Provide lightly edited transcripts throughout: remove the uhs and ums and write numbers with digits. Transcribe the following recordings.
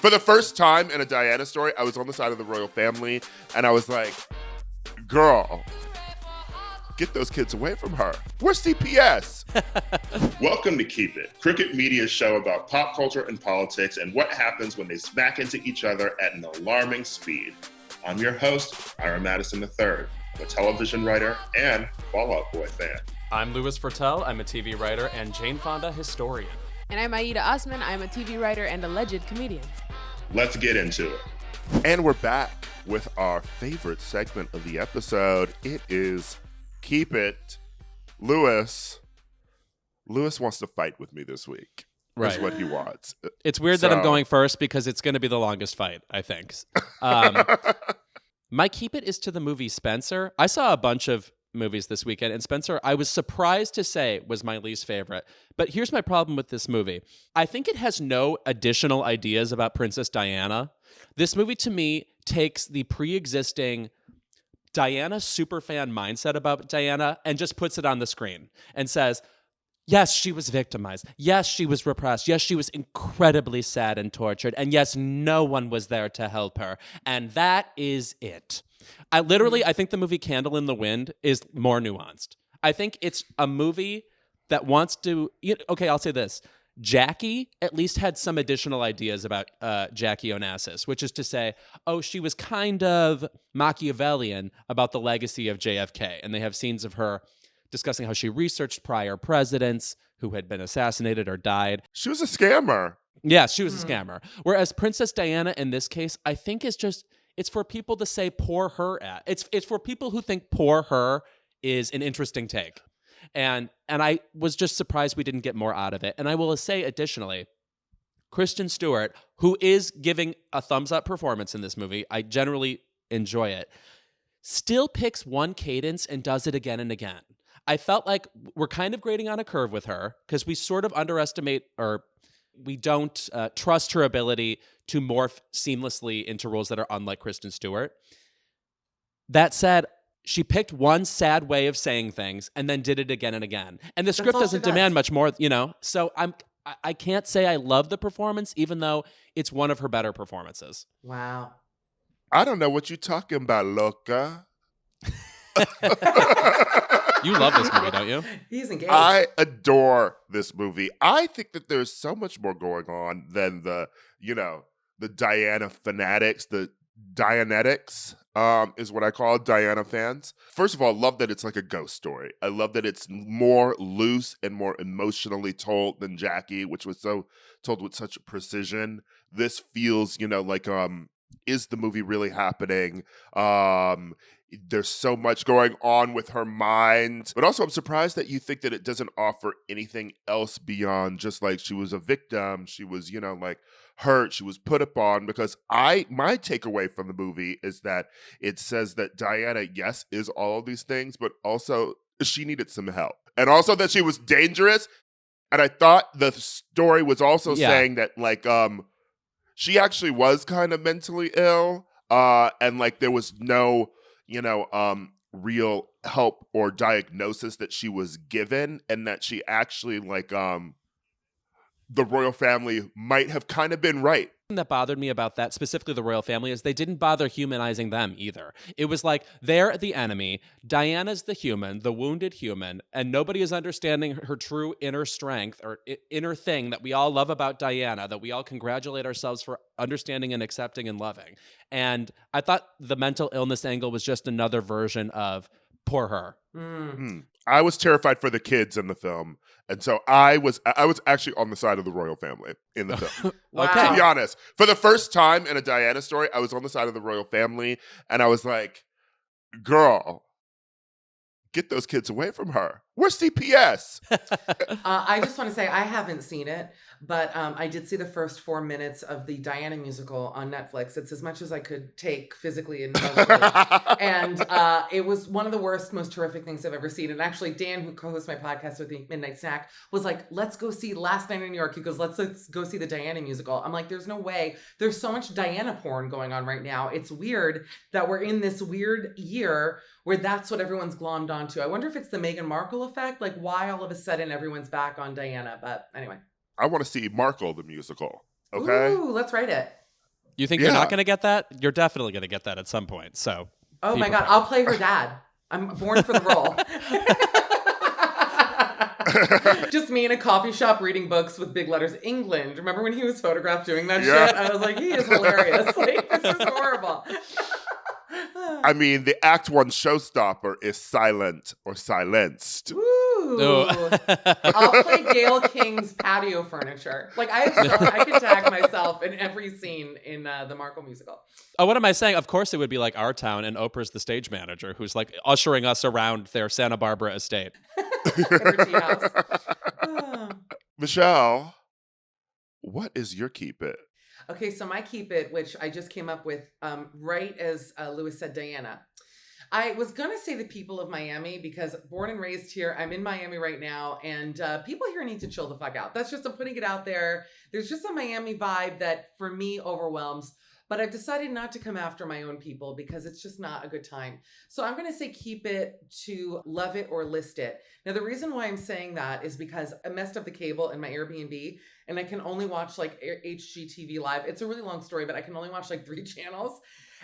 For the first time in a Diana story, I was on the side of the royal family, and I was like, girl, get those kids away from her. Where's CPS? Welcome to Keep It, Cricket Media's show about pop culture and politics and what happens when they smack into each other at an alarming speed. I'm your host, Ira Madison III, a television writer and Fall Out Boy fan. I'm Louis Fertel. I'm a TV writer and Jane Fonda historian. And I'm Aida Osman. I'm a TV writer and alleged comedian. Let's get into it. And we're back with our favorite segment of the episode. It is Keep It. Louis wants to fight with me this week. Right. Is what he wants. It's weird that I'm going first because it's going to be the longest fight, I think. My Keep It is to the movie Spencer. I saw a bunch of movies this weekend, and Spencer, I was surprised to say, was my least favorite. But here's my problem with this movie. I think it has no additional ideas about Princess Diana. This movie, to me, takes the pre-existing Diana superfan mindset about Diana and just puts it on the screen and says, yes, she was victimized. Yes, she was repressed. Yes, she was incredibly sad and tortured. And yes, no one was there to help her. And that is it. I think the movie Candle in the Wind is more nuanced. I think it's a movie that wants to, okay, I'll say this. Jackie at least had some additional ideas about Jackie Onassis, which is to say, she was kind of Machiavellian about the legacy of JFK. And they have scenes of her discussing how she researched prior presidents who had been assassinated or died. She was a scammer. Yes, she was a scammer. Whereas Princess Diana in this case, I think is just, it's for people to say poor her at. It's for people who think poor her is an interesting take. And I was just surprised we didn't get more out of it. And I will say additionally, Kristen Stewart, who is giving a thumbs up performance in this movie, I generally enjoy it, still picks one cadence and does it again and again. I felt like we're kind of grading on a curve with her because we sort of underestimate or we don't trust her ability to morph seamlessly into roles that are unlike Kristen Stewart. That said, she picked one sad way of saying things and then did it again and again. And the script doesn't demand much more, So I can't say I love the performance, even though it's one of her better performances. Wow. I don't know what you're talking about, loca. You love this movie, don't you? He's engaged. I adore this movie. I think that there's so much more going on than the Diana fanatics, the Dianetics, is what I call Diana fans. First of all, I love that it's like a ghost story. I love that it's more loose and more emotionally told than Jackie, which was so told with such precision. This feels, like, is the movie really happening? There's so much going on with her mind. But also, I'm surprised that you think that it doesn't offer anything else beyond just like she was a victim. She was, hurt. She was put upon. Because my takeaway from the movie is that it says that Diana, yes, is all of these things, but also she needed some help. And also that she was dangerous. And I thought the story was also saying that, like, she actually was kind of mentally ill. And, like, there was no real help or diagnosis that she was given, and that she actually, like, the royal family might have kind of been right. That bothered me about that, specifically the royal family, is they didn't bother humanizing them either. It was like, they're the enemy, Diana's the human, the wounded human, and nobody is understanding her true inner strength or inner thing that we all love about Diana, that we all congratulate ourselves for understanding and accepting and loving. And I thought the mental illness angle was just another version of poor her. I was terrified for the kids in the film. And so I was actually on the side of the royal family in the film. Wow. To be honest, for the first time in a Diana story, I was on the side of the royal family, and I was like, girl, get those kids away from her. Where's CPS? I just want to say I haven't seen it, but I did see the first 4 minutes of the Diana musical on Netflix. It's as much as I could take physically and emotionally. And it was one of the worst, most horrific things I've ever seen. And actually, Dan, who co-hosts my podcast with me, Midnight Snack, was like, let's go see Last Night in New York. He goes, let's go see the Diana musical. I'm like, there's no way. There's so much Diana porn going on right now. It's weird that we're in this weird year where that's what everyone's glommed onto. I wonder if it's the Meghan Markle effect, like why all of a sudden everyone's back on Diana. But anyway. I want to see Markle the musical. Okay. Ooh, let's write it. You think you're not going to get that? You're definitely going to get that at some point. So, oh my God, I'll play her dad. I'm born for the role. Just me in a coffee shop reading books with big letters, England. Remember when he was photographed doing that shit? I was like, he is hilarious. Like, this is horrible. I mean, the Act 1 showstopper is silent or silenced. Ooh. I'll play Gayle King's patio furniture. Like, I could tag myself in every scene in the Markle musical. Oh, what am I saying? Of course it would be like Our Town, and Oprah's the stage manager who's like ushering us around their Santa Barbara estate. Her tea house. Michelle, what is your keep it? Okay, so my keep it, which I just came up with right as Lewis said Diana. I was going to say the people of Miami because born and raised here, I'm in Miami right now, and people here need to chill the fuck out. That's just, I'm putting it out there. There's just a Miami vibe that for me overwhelms, but I've decided not to come after my own people because it's just not a good time. So I'm going to say keep it to love it or list it. Now, the reason why I'm saying that is because I messed up the cable in my Airbnb and I can only watch like HGTV Live. It's a really long story, but I can only watch like 3 channels.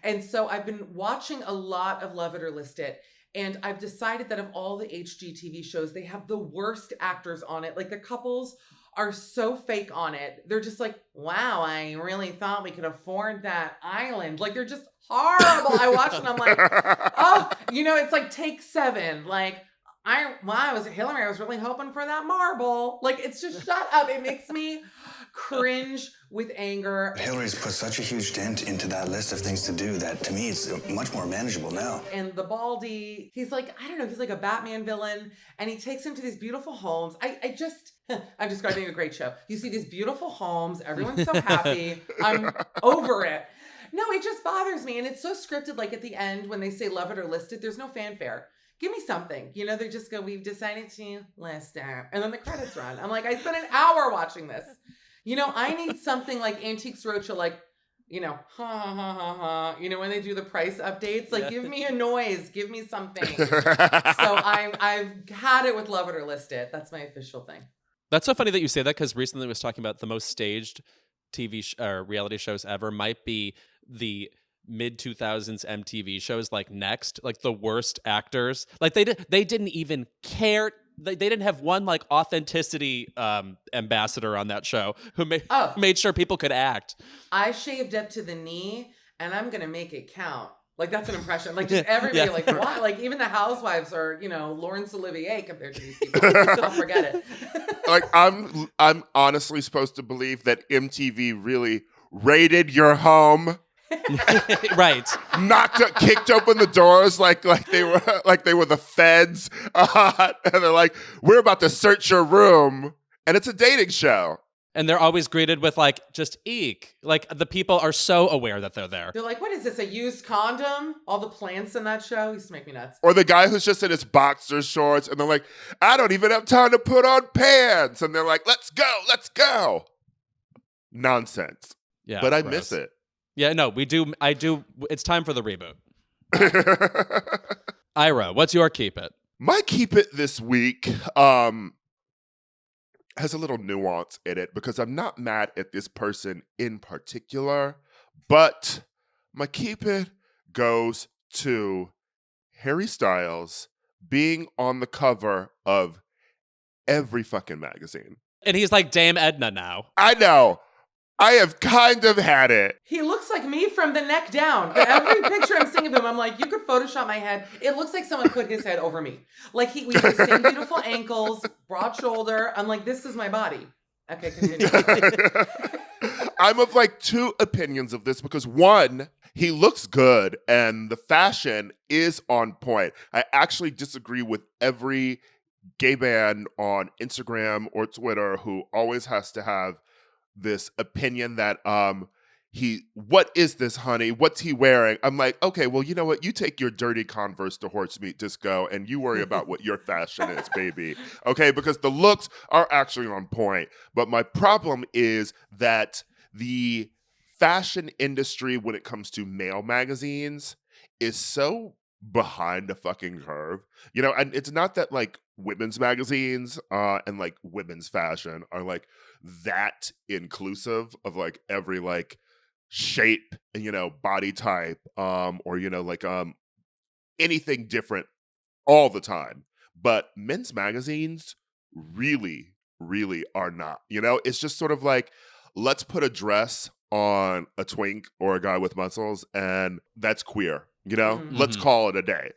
And so I've been watching a lot of Love It or List It. And I've decided that of all the HGTV shows, they have the worst actors on it. Like the couples are so fake on it. They're just like, wow, I really thought we could afford that island. Like they're just horrible. I watch and I'm like, oh, it's like take 7. Like, I was Hillary. I was really hoping for that marble. Like, it's just shut up. It makes me cringe with anger. Hillary's put such a huge dent into that list of things to do that to me it's much more manageable now. And the Baldy, he's like, I don't know, he's like a Batman villain, and he takes him to these beautiful homes. I'm describing a great show. You see these beautiful homes, everyone's so happy. I'm over it. No, it just bothers me. And it's so scripted, like at the end when they say love it or list it, there's no fanfare. Give me something. They just go, we've decided to list it. And then the credits run. I'm like, I spent an hour watching this. I need something like Antiques Roadshow, like, ha ha ha ha ha. When they do the price updates, like, give me a noise. Give me something. So I've had it with Love It or List It. That's my official thing. That's so funny that you say that because recently I was talking about the most staged reality shows ever might be the mid-2000s MTV shows like Next, like the worst actors. Like they didn't even care. They didn't have one like authenticity ambassador on that show who made sure people could act. I shaved up to the knee and I'm going to make it count. Like that's an impression. Like just everybody like what? Like even the housewives are, Laurence Olivier compared to these people. I'll forget it. Like I'm honestly supposed to believe that MTV really raided your home. Right. Kicked open the doors like they were the feds, and they're like, "We're about to search your room," and it's a dating show. And they're always greeted with like, just eek. Like the people are so aware that they're there. They're like, "What is this? A used condom?" All the plants in that show used to make me nuts. Or the guy who's just in his boxer shorts, and they're like, "I don't even have time to put on pants," and they're like, "Let's go." Nonsense. Yeah, but I gross. miss it. Yeah, no, we do. I do. It's time for the reboot. Ira, what's your keep it? My keep it this week has a little nuance in it because I'm not mad at this person in particular, but my keep it goes to Harry Styles being on the cover of every fucking magazine. And he's like Dame Edna now. I know. I have kind of had it. He looks like me from the neck down. Every picture I'm seeing of him, I'm like, you could Photoshop my head. It looks like someone put his head over me. Like we have the same beautiful ankles, broad shoulder. I'm like, this is my body. Okay, continue. I'm of like 2 opinions of this because 1, he looks good and the fashion is on point. I actually disagree with every gay man on Instagram or Twitter who always has to have this opinion that what is this, honey? What's he wearing? I'm like, okay, well, you know what? You take your dirty Converse to Horse Meat Disco and you worry about what your fashion is, baby. Okay, because the looks are actually on point. But my problem is that the fashion industry when it comes to male magazines is so behind the fucking curve. And it's not that like women's magazines and like women's fashion are like that inclusive of like every like shape, body type, or anything different all the time. But men's magazines really, really are not. It's just sort of like, let's put a dress on a twink or a guy with muscles, and that's queer. Let's call it a day.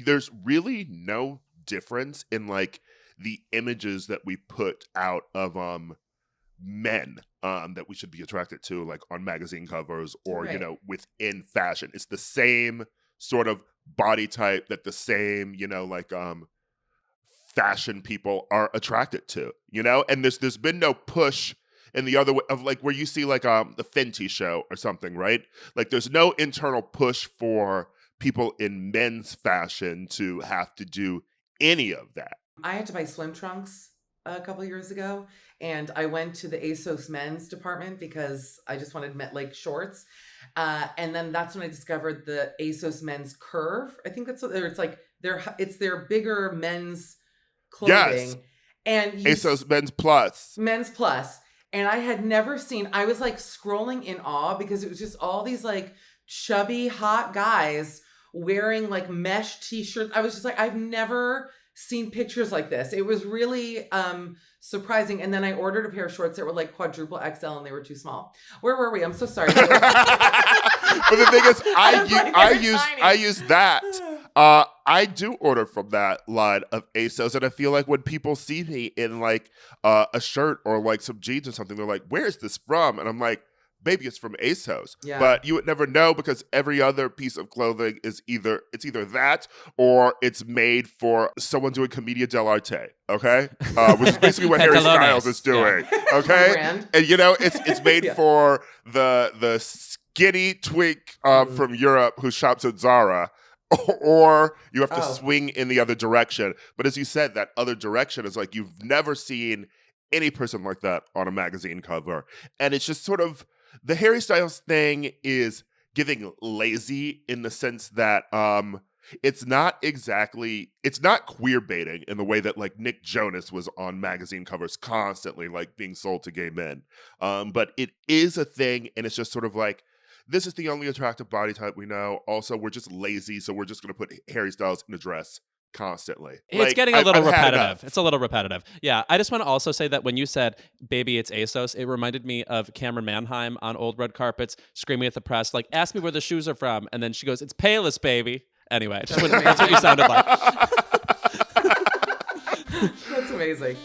There's really no difference in like the images that we put out of men that we should be attracted to, like on magazine covers or Right. within fashion. It's the same sort of body type that the same fashion people are attracted to. And there's been no push in the other way of like where you see like the Fenty show or something, right? Like there's no internal push for people in men's fashion to have to do any of that. I had to buy swim trunks a couple years ago, and I went to the ASOS men's department because I just wanted like shorts. And then that's when I discovered the ASOS men's Curve. I think that's what it's like. It's their bigger men's clothing. Yes. And ASOS Men's Plus. Men's Plus. And I had never seen, I was like scrolling in awe because it was just all these like chubby, hot guys wearing like mesh t-shirts. I was just like, I've never seen pictures like this. It was really surprising. And then I ordered a pair of shorts that were like quadruple XL and they were too small. Where were we? I'm so sorry. But the thing is, I use that. I do order from that line of ASOS, and I feel like when people see me in like a shirt or like some jeans or something, they're like, "Where is this from?" And I'm like, "Baby, it's from ASOS." Yeah. But you would never know because every other piece of clothing is either that or it's made for someone doing Commedia dell'arte, okay? Which is basically what Harry Styles is doing, okay? Brand. And it's made for the skinny twink from Europe who shops at Zara. Or you have to swing in the other direction. But as you said, that other direction is like you've never seen any person like that on a magazine cover. And it's just sort of, the Harry Styles thing is giving lazy in the sense that it's not queer baiting in the way that like Nick Jonas was on magazine covers constantly, like being sold to gay men. But it is a thing, and it's just sort of like, this is the only attractive body type we know. Also, we're just lazy, so we're just going to put Harry Styles in a dress constantly. It's getting a little repetitive. It's a little repetitive. Yeah, I just want to also say that when you said, "Baby, it's ASOS," it reminded me of Cameron Manheim on Old Red Carpets screaming at the press, like, "Ask me where the shoes are from." And then she goes, "It's Payless, baby." Anyway, that's what you sounded like. That's amazing.